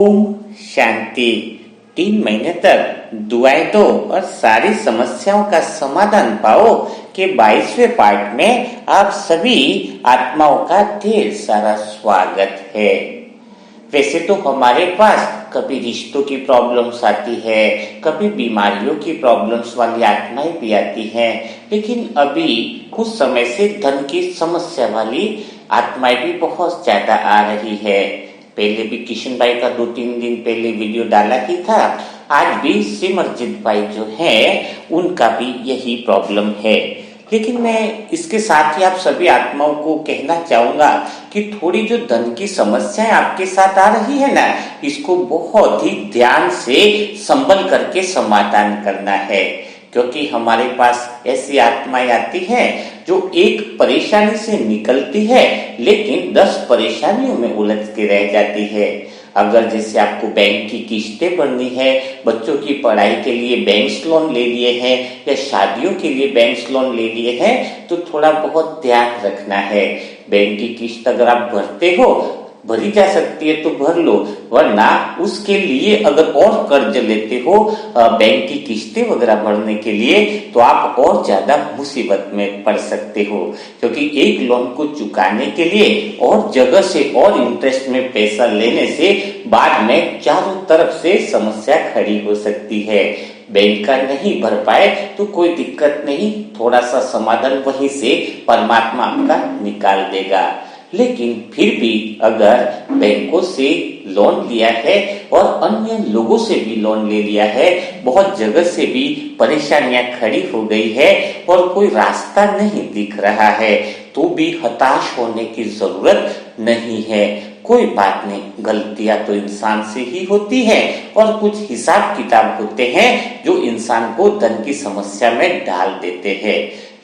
ओम शांति। 3 महीने तक दुआएं दो और सारी समस्याओं का समाधान पाओ के 22वें पार्ट में आप सभी आत्माओं का ढेर सारा स्वागत है। वैसे तो हमारे पास कभी रिश्तों की प्रॉब्लम्स आती है, कभी बीमारियों की प्रॉब्लम्स वाली आत्माएं भी आती हैं, लेकिन अभी कुछ समय से धन की समस्या वाली आत्माएं भी बहुत ज्यादा आ रही है। पहले भी किशन भाई का 2-3 दिन पहले वीडियो डाला ही था। आज भी सिमरजीत भाई जो है उनका भी यही प्रॉब्लम है। लेकिन मैं इसके साथ ही आप सभी आत्माओं को कहना चाहूंगा कि थोड़ी जो धन की समस्याएं आपके साथ आ रही है ना, इसको बहुत ही ध्यान से संभल करके समाधान करना है, क्योंकि हमारे पास ऐसी आत्माएं आती हैं जो एक परेशानी से निकलती है लेकिन 10 परेशानियों में उलझ के रह जाती है। अगर जैसे आपको बैंक की किस्तें भरनी है, बच्चों की पढ़ाई के लिए बैंक लोन ले लिए हैं या शादियों के लिए बैंक लोन ले लिए हैं, तो थोड़ा बहुत ध्यान रखना है। बैंक की किस्त अगर आप भरते हो, भरी जा सकती है तो भर लो, वरना उसके लिए अगर और कर्ज लेते हो बैंक की किस्तें वगैरह भरने के लिए, तो आप और ज्यादा मुसीबत में पड़ सकते हो, क्योंकि एक लोन को चुकाने के लिए और जगह से और इंटरेस्ट में पैसा लेने से बाद में चारों तरफ से समस्या खड़ी हो सकती है। बैंक का नहीं भर पाए तो कोई दिक्कत नहीं, थोड़ा सा समाधान वहीं से परमात्मा आपका निकाल देगा। लेकिन फिर भी अगर बैंकों से लोन लिया है और अन्य लोगों से भी लोन ले लिया है, बहुत जगह से भी परेशानियां खड़ी हो गई है और कोई रास्ता नहीं दिख रहा है, तो भी हताश होने की जरूरत नहीं है। कोई बात नहीं, गलतियां तो इंसान से ही होती है और कुछ हिसाब किताब होते हैं जो इंसान को धन की समस्या में डाल देते हैं।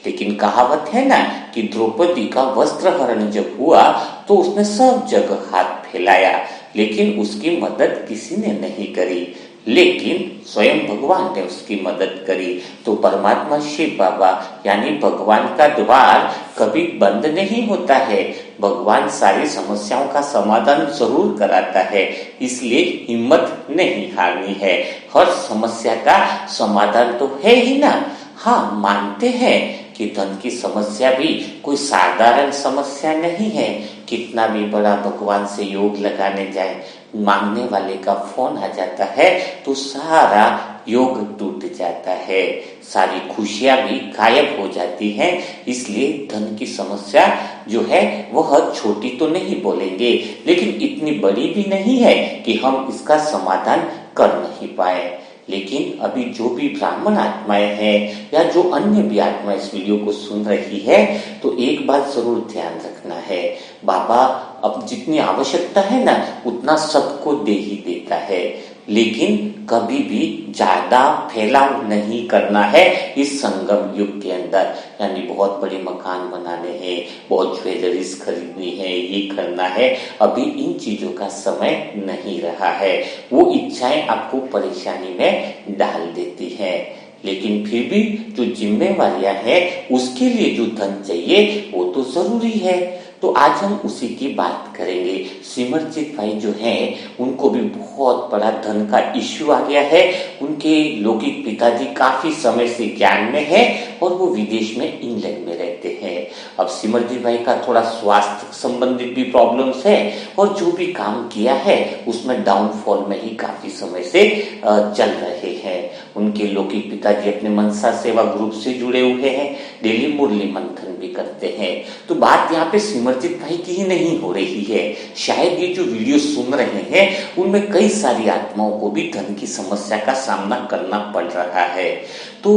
लेकिन कहावत है ना कि द्रौपदी का वस्त्र हरण जब हुआ तो उसने सब जगह हाथ फैलाया, लेकिन उसकी मदद किसी ने नहीं करी, लेकिन स्वयं भगवान ने उसकी मदद करी। तो परमात्मा शिव बाबा यानी भगवान का द्वार कभी बंद नहीं होता है। भगवान सारी समस्याओं का समाधान जरूर कराता है, इसलिए हिम्मत नहीं हारनी है। हर समस्या का समाधान तो है ही ना। हाँ, मानते हैं कि धन की समस्या भी कोई साधारण समस्या नहीं है। कितना भी बड़ा भगवान से योग लगाने जाए, मांगने वाले का फोन आ जाता है तो सारा योग टूट जाता है, सारी खुशियां भी गायब हो जाती हैं। इसलिए धन की समस्या जो है वह छोटी तो नहीं बोलेंगे, लेकिन इतनी बड़ी भी नहीं है कि हम इसका समाधान कर नहीं पाए। लेकिन अभी जो भी ब्राह्मण आत्माएं हैं या जो अन्य भी आत्माएं इस वीडियो को सुन रही है, तो एक बात जरूर ध्यान रखना है, बाबा अब जितनी आवश्यकता है ना उतना सबको दे ही देता है, लेकिन कभी भी ज्यादा फैलाव नहीं करना है इस संगम युग के अंदर। यानी बहुत बड़े मकान बनाने हैं, बहुत ज्वेलरीज खरीदनी है, ये करना है, अभी इन चीजों का समय नहीं रहा है। वो इच्छाएं आपको परेशानी में डाल देती हैं, लेकिन फिर भी जो जिम्मेवारियां हैं उसके लिए जो धन चाहिए वो तो जरूरी है। तो आज हम उसी की बात करेंगे। सिमरजीत भाई जो हैं उनको भी बहुत बड़ा धन का इश्यू आ गया है। उनके लौकिक पिताजी काफी समय से ज्ञान में है और वो विदेश में इंग्लैंड में रहते हैं। अब सिमरजीत भाई का थोड़ा स्वास्थ्य संबंधित भी प्रॉब्लम्स है और जो भी काम किया है उसमें डाउनफॉल में ही काफी समय से चल रहे हैं। उनके लौकिक पिताजी अपने मनसा सेवा ग्रुप से जुड़े हुए हैं, डेली मुरली मंथन भी करते हैं। तो बात यहाँ पे सिमरजीत भाई की ही नहीं हो रही है, शायद ये जो वीडियो सुन रहे हैं उनमें कई सारी आत्माओं को भी धन की समस्या का सामना करना पड़ रहा है। तो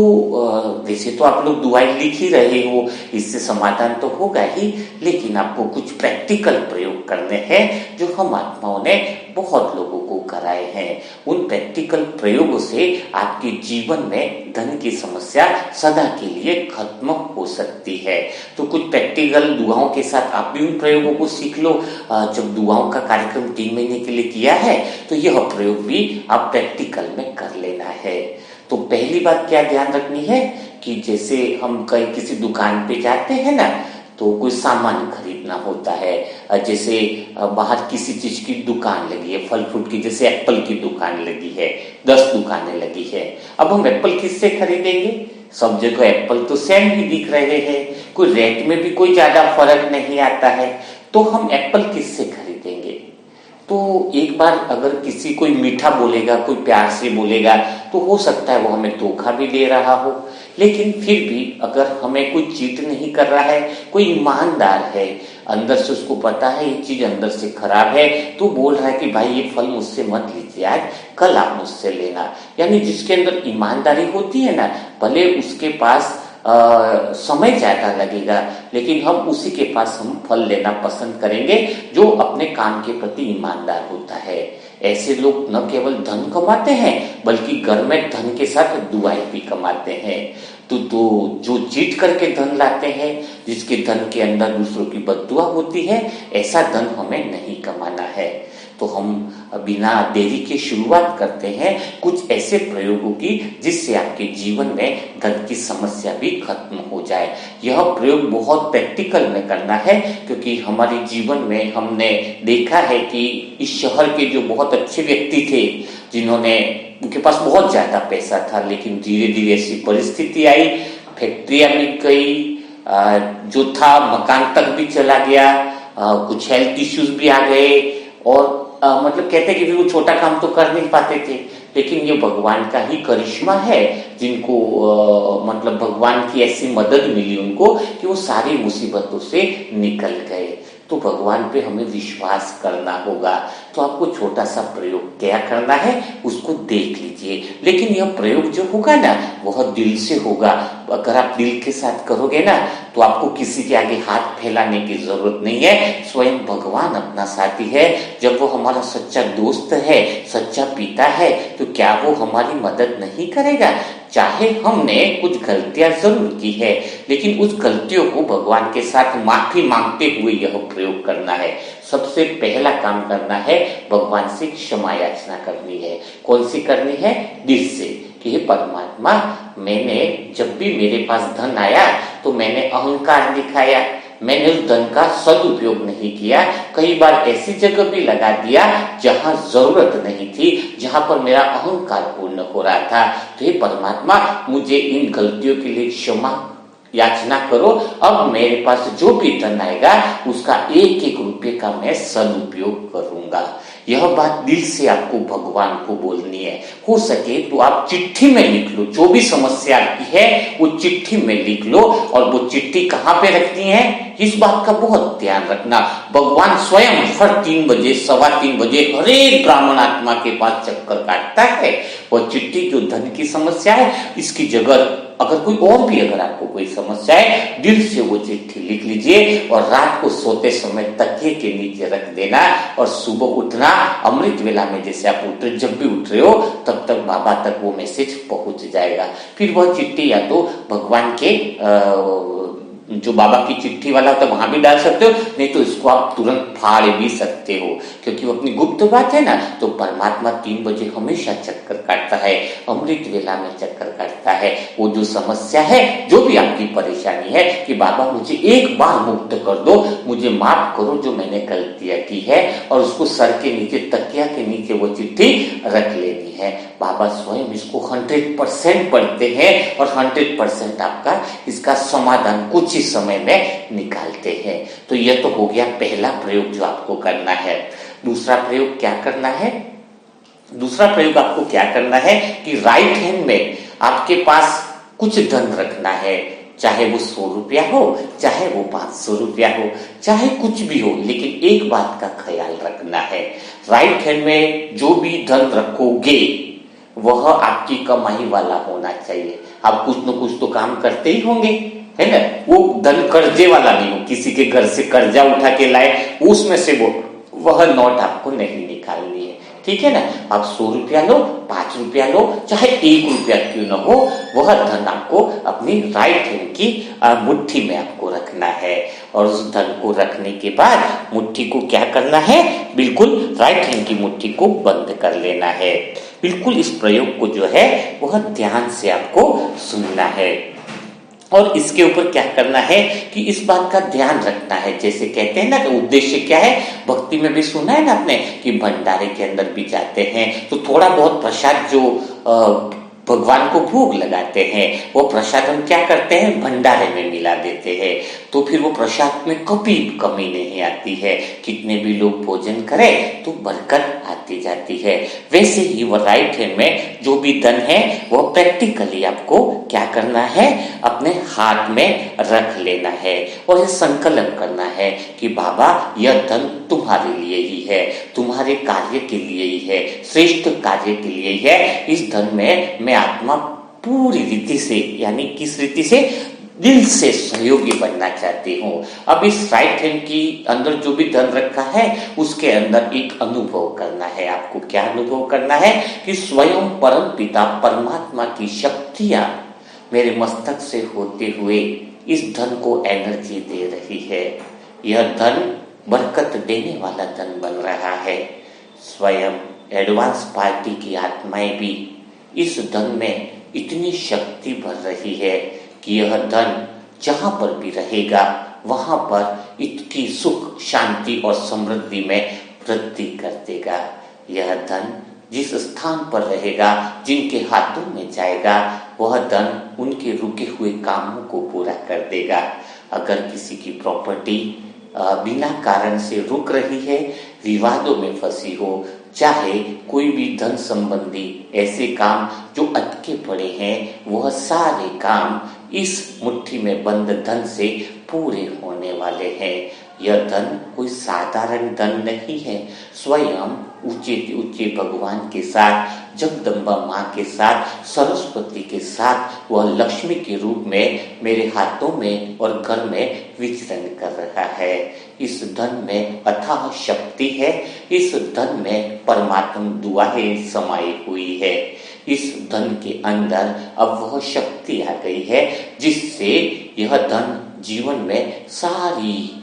वैसे तो आप लोग दुआएं लिख ही रहे हो, इससे समाधान तो होगा ही, लेकिन आपको कुछ प्रैक्टिकल प्रयोग करने हैं जो हम आत्माओं ने बहुत लोगों को कराए हैं। उन प्रैक्टिकल प्रयोगों से आपके जीवन में धन की समस्या सदा के लिए खत्म हो सकती है। तो कुछ प्रैक्टिकल दुआओं के साथ आप भी उन प्रयोगों को सीख लो। जब दुआओं का कार्यक्रम 3 महीने के लिए किया है तो यह प्रयोग भी आप प्रैक्टिकल में कर लेना है। तो पहली बात क्या ध्यान रखनी है कि जैसे हम कहीं किसी दुकान पे जाते हैं ना, तो कोई सामान खरीदना होता है, जैसे बाहर किसी चीज की दुकान लगी है, फल फ्रूट की, जैसे एप्पल की दुकान लगी है, 10 दुकानें लगी है। अब हम एप्पल किससे खरीदेंगे? सब जगह एप्पल तो सेम ही दिख रहे हैं, कोई रेट में भी कोई ज्यादा फर्क नहीं आता है, तो हम एप्पल किससे खरीदेंगे? तो एक बार अगर किसी कोई मीठा बोलेगा, कोई प्यार से बोलेगा, तो हो सकता है वो हमें धोखा भी दे रहा हो, लेकिन फिर भी अगर हमें कोई चीट नहीं कर रहा है, कोई ईमानदार है, अंदर से उसको पता है ये चीज अंदर से खराब है, तो बोल रहा है कि भाई ये फल मुझसे मत लीजिए आज, कल आप मुझसे लेना। यानी जिसके अंदर ईमानदारी होती है ना, भले उसके पास समय ज्यादा लगेगा, लेकिन हम उसी के पास हम फल लेना पसंद करेंगे जो अपने काम के प्रति ईमानदार होता है। ऐसे लोग न केवल धन कमाते हैं, बल्कि घर में धन के साथ दुआएं भी कमाते हैं। तो जो चीट करके धन लाते हैं, जिसके धन के अंदर दूसरों की बद्दुआ होती है, ऐसा धन हमें नहीं कमाना है। तो हम बिना देरी के शुरुआत करते हैं कुछ ऐसे प्रयोगों की, जिससे आपके जीवन में धन की समस्या भी खत्म हो जाए। यह प्रयोग बहुत प्रैक्टिकल में करना है, क्योंकि हमारे जीवन में हमने देखा है कि इस शहर के जो बहुत अच्छे व्यक्ति थे, जिन्होंने उनके पास बहुत ज्यादा पैसा था, लेकिन धीरे धीरे ऐसी परिस्थिति आई, फैक्ट्रियां बिक गई, जो था मकान तक भी चला गया, कुछ हेल्थ इश्यूज भी आ गए, और मतलब कहते हैं कि वो छोटा काम तो कर नहीं पाते थे, लेकिन ये भगवान का ही करिश्मा है, जिनको मतलब भगवान की ऐसी मदद मिली उनको कि वो सारी मुसीबतों से निकल गए। तो भगवान पे हमें विश्वास करना होगा। तो आपको छोटा सा प्रयोग क्या करना है उसको देख लीजिए, लेकिन यह प्रयोग जो होगा ना वह दिल से होगा। अगर आप दिल के साथ करोगे ना, तो आपको किसी के आगे हाथ फैलाने की जरूरत नहीं है, स्वयं भगवान अपना साथी है। जब वो हमारा सच्चा दोस्त है, सच्चा पिता है, तो क्या वो हमारी मदद नहीं करेगा? चाहे हमने कुछ गलतियां जरूर की है, लेकिन उस गलतियों को भगवान के साथ माफी मांगते हुए यह प्रयोग करना है। सबसे पहला काम करना है, भगवान से क्षमा याचना करनी है। कौन सी करनी है? दिल से, कि हे परमात्मा, मैंने जब भी मेरे पास धन आया तो मैंने अहंकार दिखाया, मैंने उस धन का सदुपयोग नहीं किया, कई बार ऐसी जगह भी लगा दिया जहां जरूरत नहीं थी, जहां पर मेरा अहंकार पूर्ण हो रहा था। तो हे परमात्मा, मुझे इन गलतियों के लिए क्षमा याचना करो। अब मेरे पास जो भी धन आएगा उसका एक एक रुपये का मैं सदुपयोग करूंगा। यह बात दिल से आपको भगवान को बोलनी है। हो सके तो आप चिट्ठी में लिख लो, जो भी समस्या आपकी है वो चिट्ठी में लिख लो, और वो चिट्ठी कहाँ पे रखनी है इस बात का बहुत ध्यान रखना। भगवान स्वयं हर 3 बजे, 3:15 बजे हर एक ब्राह्मण आत्मा के पास चक्कर काटता है। वो चिट्ठी जो धन की समस्या है, इसकी जगह अगर कोई और भी अगर आपको कोई समस्या है, दिल से वो चिट्ठी लिख लीजिए और रात को सोते समय तकिए के नीचे रख देना, और सुबह उठना अमृत वेला में, जैसे आप जब भी उठ रहे हो तब तक बाबा तक वो मैसेज पहुंच जाएगा। फिर वह चिट्ठी या तो भगवान के जो बाबा की चिट्ठी वाला होता है वहां भी डाल सकते हो, नहीं तो इसको आप तुरंत फाड़ भी सकते हो, क्योंकि वो अपनी गुप्त बात है ना। तो परमात्मा 3 बजे हमेशा चक्कर काटता है, अमृत वेला में चक्कर काटता है। वो जो समस्या है, जो भी आपकी परेशानी है, कि बाबा मुझे एक बार मुक्त कर दो, मुझे माफ करो जो मैंने गलतियां की है, और उसको सर के नीचे, तकिया के नीचे वो चिट्ठी रख लेनी है। बाबा स्वयं इसको 100% पढ़ते हैं और 100% आपका इसका समाधान कुछ ही समय में निकालते हैं। तो यह तो हो गया पहला प्रयोग जो आपको करना है। दूसरा प्रयोग क्या करना है? दूसरा प्रयोग आपको क्या करना है कि राइट हैंड में आपके पास कुछ धन रखना है, चाहे वो 100 रुपया हो, चाहे वो 500 रुपया हो, चाहे कुछ भी हो, लेकिन एक बात का ख्याल रखना है, राइट हैंड में जो भी धन रखोगे वह आपकी कमाई वाला होना चाहिए। आप कुछ न कुछ तो काम करते ही होंगे, है ना। वो धन कर्जे वाला नहीं हो, किसी के घर से कर्जा उठा के लाए उसमें से वह नोट आपको नहीं निकालनी है, ठीक है ना। आप 100 रुपया लो, 5 रुपया लो, चाहे 1 रुपया क्यों न हो, वह धन आपको अपनी राइट हैंड की मुट्ठी में आपको रखना है। और उस धन को रखने के बाद मुट्ठी को क्या करना है? बिल्कुल राइट हैंड की मुट्ठी को बंद कर लेना है। बिल्कुल इस प्रयोग को जो है वह ध्यान से आपको सुनना है। और इसके ऊपर क्या करना है कि इस बात का ध्यान रखना है, जैसे कहते हैं ना कि उद्देश्य क्या है, भक्ति में भी सुना है ना आपने कि भंडारे के अंदर भी जाते हैं तो थोड़ा बहुत प्रसाद जो भगवान को भोग लगाते हैं वो प्रसाद हम क्या करते हैं, भंडारे में मिला देते हैं, तो फिर वो प्रसाद में कभी कमी नहीं आती है, कितने भी लोग भोजन करें तो बरकत आती जाती है। वैसे ही वो राइट हैंड में जो भी धन है वो प्रैक्टिकली आपको क्या करना है, अपने हाथ में रख लेना है और ये संकल्प करना है कि बाबा यह धन तुम्हारे लिए ही है, तुम्हारे कार्य के लिए ही है, श्रेष्ठ कार्य के लिए ही है। इस धन में मैं आत्मा पूरी रीति से, यानी किस रीति से, दिल से सहयोगी बनना चाहती हूँ। अब इस राइट हैंड की अंदर जो भी धन रखा है उसके अंदर एक अनुभव करना है। आपको क्या अनुभव करना है कि स्वयं परम पिता परमात्मा की शक्तियां मेरे मस्तक से होते हुए इस धन को एनर्जी दे रही है। यह धन बरकत देने वाला धन बन रहा है। स्वयं एडवांस पार्टी की आत्माएं भी इस धन में इतनी शक्ति भर रही है कि यह धन जहां पर भी रहेगा वहां पर इसकी सुख, शांति और समृद्धि में वृद्धि कर देगा। यह धन जिस स्थान पर रहेगा, जिनके हाथों में जाएगा, वह धन उनके रुके हुए कामों को पूरा कर देगा। अगर किसी की प्रॉपर्टी बिना कारण से रुक रही है, विवादों में फंसी हो, चाहे कोई भी धन संबंधी ऐसे काम जो अटके पड़े हैं, वह सारे काम इस मुट्ठी में बंद धन से पूरे होने वाले हैं। यह धन कोई साधारण धन नहीं है। स्वयं ऊंचे ऊंचे भगवान के साथ, जगदम्बा माँ के साथ, सरस्वती के साथ वह लक्ष्मी के रूप में मेरे हाथों में और घर में विचरण कर रहा है। इस धन में अथाह शक्ति है। इस धन में परमात्मा दुआएं समाई हुई है। इस धन के अंदर अब वह शक्ति आ गई है जिससे यह धन जीवन में सारे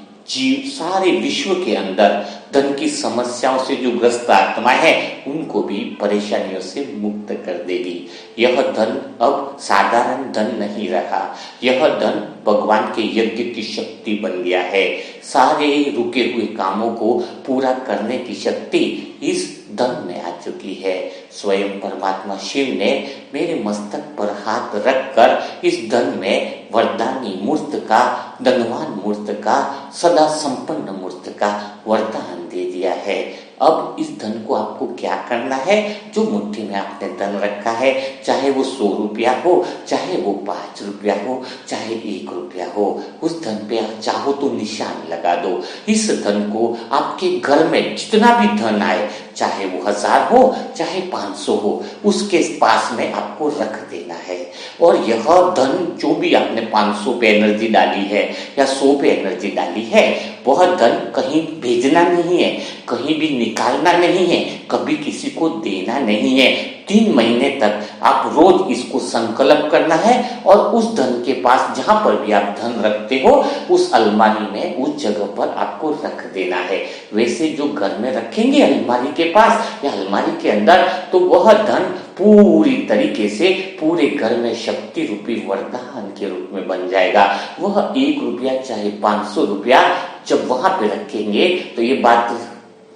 विश्व के अंदर धन की समस्याओं से जो ग्रस्त आत्मा है उनको भी परेशानियों से मुक्त कर देगी। यह धन अब साधारण धन नहीं रहा। यह धन भगवान के यज्ञ की शक्ति बन गया है। सारे रुके हुए कामों को पूरा करने की शक्ति इस धन में आ चुकी है। स्वयं परमात्मा शिव ने मेरे मस्तक पर हाथ रखकर इस धन में वरदानी मूर्त का, धनवान मूर्त का, सदा संपन्न मूर्त का वरदान दे दिया है। अब इस धन को आपको क्या करना है, जो मुट्ठी में आपने धन रखा है, चाहे वो 100 रुपया हो, चाहे वो 5 रुपया हो, चाहे 1 रुपया हो, उस धन पे आप चाहो तो निशान लगा दो। इस धन को आपके घर में जितना भी धन आए, चाहे वो 1000 हो, चाहे 500 हो, उसके पास में आपको रख देना है। और यह धन जो भी आपने 500 पे एनर्जी डाली है या 100 पे एनर्जी डाली है, वह धन कहीं भेजना नहीं है, कहीं भी निकालना नहीं है, कभी किसी को देना नहीं है। 3 महीने तक आप रोज इसको संकल्प करना है और उस धन के पास जहां पर भी आप धन रखते हो उस अलमारी में, उस जगह पर आपको रख देना है। वैसे जो घर में रखेंगे अलमारी के पास या अलमारी के अंदर, तो वह धन पूरी तरीके से पूरे घर में शक्ति रूपी वरदान के रूप में बन जाएगा। वह 1 रुपया चाहे 500 रुपया जब वहां पे रखेंगे तो ये बात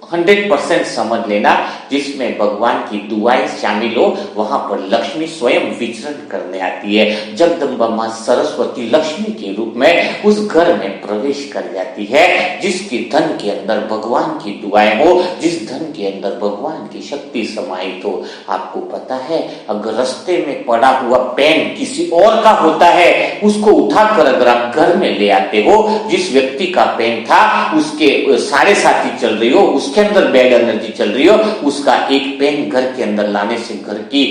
100% समझ लेना, जिसमें भगवान की दुआएं शामिल हो, वहां पर लक्ष्मी स्वयं विचरण करने आती है। जगदम्बा मां सरस्वती लक्ष्मी के रूप में उस घर में प्रवेश कर जाती है, जिसके धन के अंदर भगवान की दुआएं हो, जिस धन के अंदर भगवान की शक्ति समाहित हो। आपको पता है, अगर रास्ते में पड़ा हुआ पेन किसी और का होता है, उसको उठाकर अगर आप घर में ले आते हो, जिस व्यक्ति का पेन था उसके साढ़े साथी चल रही हो, उसके अंदर बैड एनर्जी चल रही हो, उसका एक पेन घर के अंदर लाने से घर की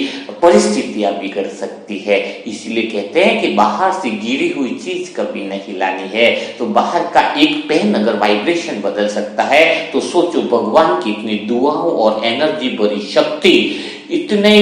परिस्थितियां बिगड़ सकती है। इसलिए कहते हैं कि बाहर से गिरी हुई चीज कभी नहीं लानी है। तो बाहर का एक पेन अगर वाइब्रेशन बदल सकता है, तो सोचो भगवान की इतनी दुआओं और एनर्जी भरी शक्ति इतने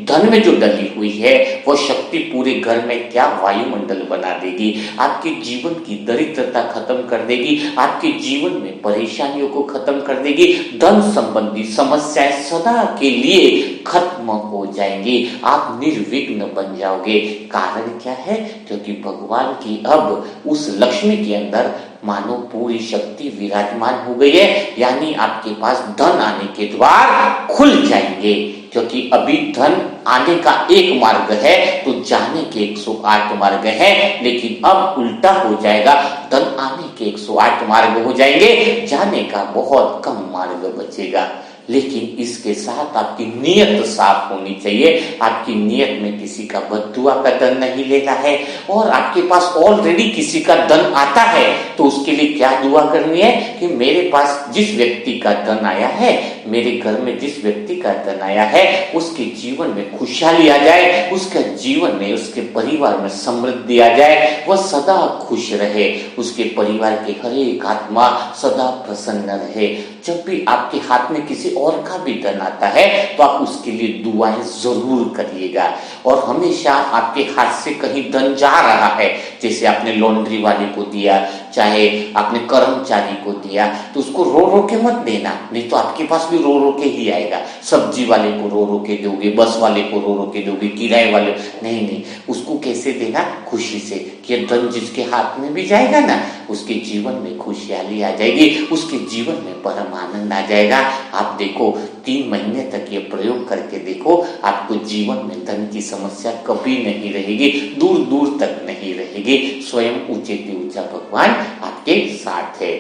धन में जो डली हुई है वो शक्ति पूरे घर में क्या वायुमंडल बना देगी, आपके जीवन की दरिद्रता खत्म कर देगी, आपके जीवन में परेशानियों को खत्म कर देगी, धन संबंधी समस्याएं सदा के लिए खत्म हो जाएंगी, आप निर्विघ्न बन जाओगे। कारण क्या है? क्योंकि भगवान की अब उस लक्ष्मी के अंदर मानो पूरी शक्ति विराजमान हो गई है, यानी आपके पास धन आने के द्वार खुल जाएंगे। क्योंकि अभी धन आने का एक मार्ग है तो जाने के 108 मार्ग हैं, लेकिन अब उल्टा हो जाएगा, धन आने के 108 मार्ग हो जाएंगे, जाने का बहुत कम मार्ग बचेगा। लेकिन इसके साथ आपकी नीयत साफ होनी चाहिए, आपकी नीयत में किसी का बद्दुआ का धन नहीं लेना है, और आपके पास ऑलरेडी किसी का धन आता है तो उसके लिए क्या दुआ करनी है कि मेरे पास जिस व्यक्ति का धन आया है, मेरे घर में जिस व्यक्ति का धन आया है, उसके जीवन में खुशहाली आ जाए, उसके जीवन में, उसके परिवार में समृद्धि आ जाए, वह सदा खुश रहे, उसके परिवार के हर एक आत्मा सदा प्रसन्न रहे। जब भी आपके हाथ में किसी और का भी धन आता है तो आप उसके लिए दुआएं जरूर करिएगा। और हमेशा आपके हाथ से कहीं धन जा रहा है, जैसे आपने लॉन्ड्री वाले को दिया, चाहे आपने कर्मचारी को दिया, तो उसको रो रो के मत देना, नहीं तो आपके पास भी रो रो के ही आएगा। सब्जी वाले को रो रो के दोगे, बस वाले को रो रो के दोगे, किराए वाले, नहीं, उसको कैसे देना? खुशी से, कि धन जिसके हाथ में भी जाएगा ना, उसके जीवन में खुशहाली आ जाएगी, उसके जीवन में परम आनंद आ जाएगा। आप देखो 3 महीने तक ये प्रयोग करके देखो, आपको जीवन में धन की समस्या कभी नहीं रहेगी, दूर दूर तक नहीं रहेगी। स्वयं ऊंचे से ऊंचा भगवान आपके साथ है।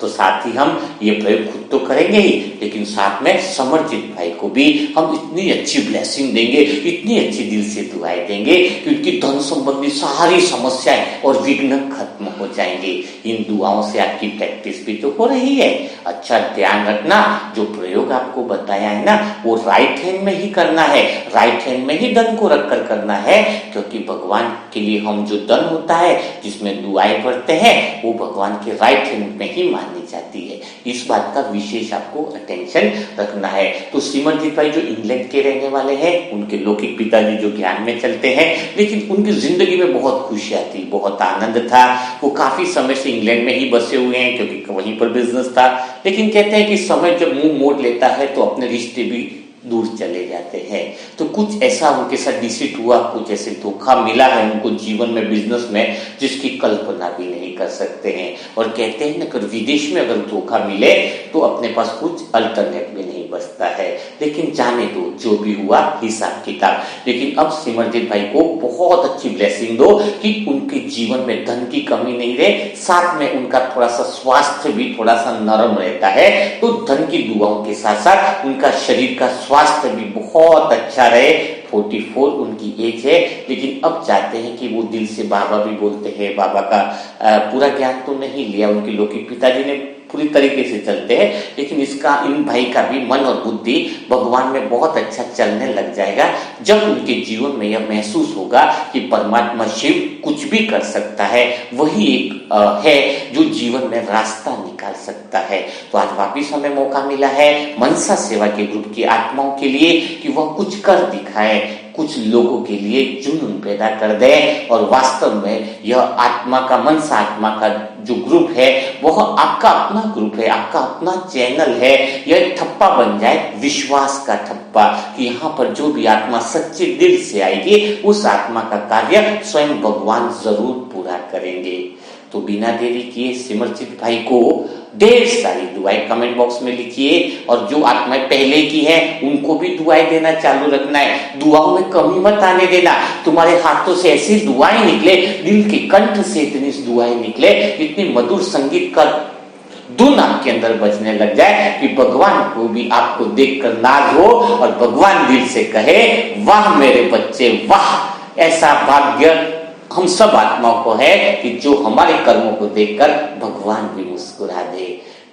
तो साथ ही हम ये प्रयोग खुद तो करेंगे ही, लेकिन साथ में समर्जित भाई को भी हम इतनी अच्छी ब्लेसिंग देंगे, इतनी अच्छी दिल से दुआएं देंगे कि उनकी धन संबंधी सारी समस्याएं और विघ्न खत्म हो जाएंगे। इन दुआओं से आपकी प्रैक्टिस भी तो हो रही है। अच्छा ध्यान रखना, जो प्रयोग आपको बताया है ना, वो राइट हैंड में ही करना है, राइट हैंड में ही धन को रखकर करना है, क्योंकि भगवान के लिए हम जो धन होता है जिसमें दुआएं पढ़ते हैं, वो भगवान के राइट हैंड में ही मानी जाती है। इस बात का विशेष आपको अटेंशन रखना है। तो सिमरजीत भाई जो इंग्लैंड के रहने वाले हैं, उनके लौकिक पिताजी जो ज्ञान में चलते हैं, लेकिन उनकी जिंदगी में बहुत खुशियां थी, बहुत आनंद था। वो काफी समय से इंग्लैंड में ही बसे हुए हैं, क्योंकि वहीं पर बिजनेस था। लेकिन कहते हैं कि समय जब मुंह मोड़ लेता है तो अपने रिश्ते भी दूर चले जाते हैं। तो कुछ ऐसा उनके साथ डिसीट हुआ, कुछ ऐसे धोखा मिला है उनको जीवन में, बिजनेस में, जिसकी कल्पना भी नहीं कर सकते हैं। और कहते हैं ना, अगर विदेश में अगर धोखा मिले तो अपने पास कुछ अल्टरनेट भी नहीं बचता है। लेकिन जाने दो, जो भी हुआ हिसाब किताब। लेकिन अब सिमरजीत भाई को बहुत अच्छी ब्लेसिंग दो कि उनके जीवन में धन की कमी नहीं रहे, साथ में उनका थोड़ा सा स्वास्थ्य भी थोड़ा सा नरम रहता है। तो धन की दुआओं के साथ साथ उनका शरीर का स्वास्थ्य भी बहुत अच्छा रहे। 44 उनकी एज है, लेकिन अब चाहते हैं कि वो दिल से बाबा भी बोलते हैं। बाबा का पूरा ज्ञान तो नहीं लिया, उनके लौकिक पिताजी ने पूरी तरीके से चलते हैं, लेकिन इसका इन भाई का भी मन और बुद्धि भगवान में बहुत अच्छा चलने लग जाएगा जब उनके जीवन में यह महसूस होगा कि परमात्मा शिव कुछ भी कर सकता है, वही एक है जो जीवन में रास्ता निकाल सकता है। तो आज वापिस हमें मौका मिला है मनसा सेवा के ग्रुप की आत्माओं के लिए कि वह कुछ कर दिखाए, कुछ लोगों के लिए जुनून पैदा कर दे, और वास्तव में यह आत्मा का, मनसा आत्मा का जो ग्रुप है वह आपका अपना ग्रुप है, आपका अपना चैनल है। यह ठप्पा बन जाए, विश्वास का ठप्पा, कि यहाँ पर जो भी आत्मा सच्चे दिल से आएगी उस आत्मा का कार्य स्वयं भगवान जरूर पूरा करेंगे। तो बिना देरी किए सिमरजीत भाई को ढेर सारी दुआएं कमेंट बॉक्स में लिखिए, और जो आत्माएं पहले की हैं उनको भी दुआएं देना चालू रखना है। दुआओं में कमी मत आने देना। तुम्हारे हाथों से ऐसी दुआएं निकले, दिल के कंठ से इतनी दुआएं निकले, इतनी मधुर संगीत का धुन आपके अंदर बजने लग जाए कि भगवान को भी आपको देखकर नाज हो और भगवान दिल से कहे, वाह मेरे बच्चे वाह। ऐसा भाग्य हम सब आत्माओं को है कि जो हमारे कर्मों को देखकर भगवान भी मुस्कुरा दे।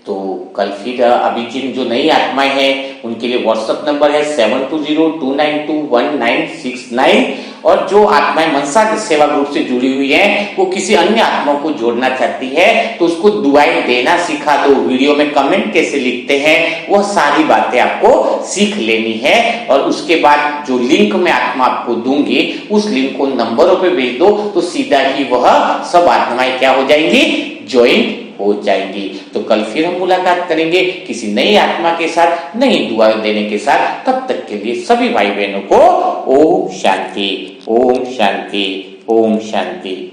तो कल फिर अभी जिन जो नई आत्माएं हैं उनके लिए व्हाट्सएप नंबर है 7202921969 और जो आत्माएं मनसा सेवा ग्रुप से जुड़ी हुई हैं वो किसी अन्य आत्मा को जोड़ना चाहती है तो उसको दुआएं देना सिखा दो। वीडियो में कमेंट कैसे लिखते हैं वह सारी बातें आपको सीख लेनी है और उसके बाद जो लिंक मैं आत्मा आपको दूंगी उस लिंक को नंबरों पे भेज दो तो सीधा ही वह सब आत्माएं क्या हो जाएंगी, ज्वाइन हो जाएंगी। तो कल फिर हम मुलाकात करेंगे किसी नई आत्मा के साथ, नई दुआ देने के साथ। तब तक के लिए सभी भाई बहनों को ओम शांति, ओम शांति, ओम शांति।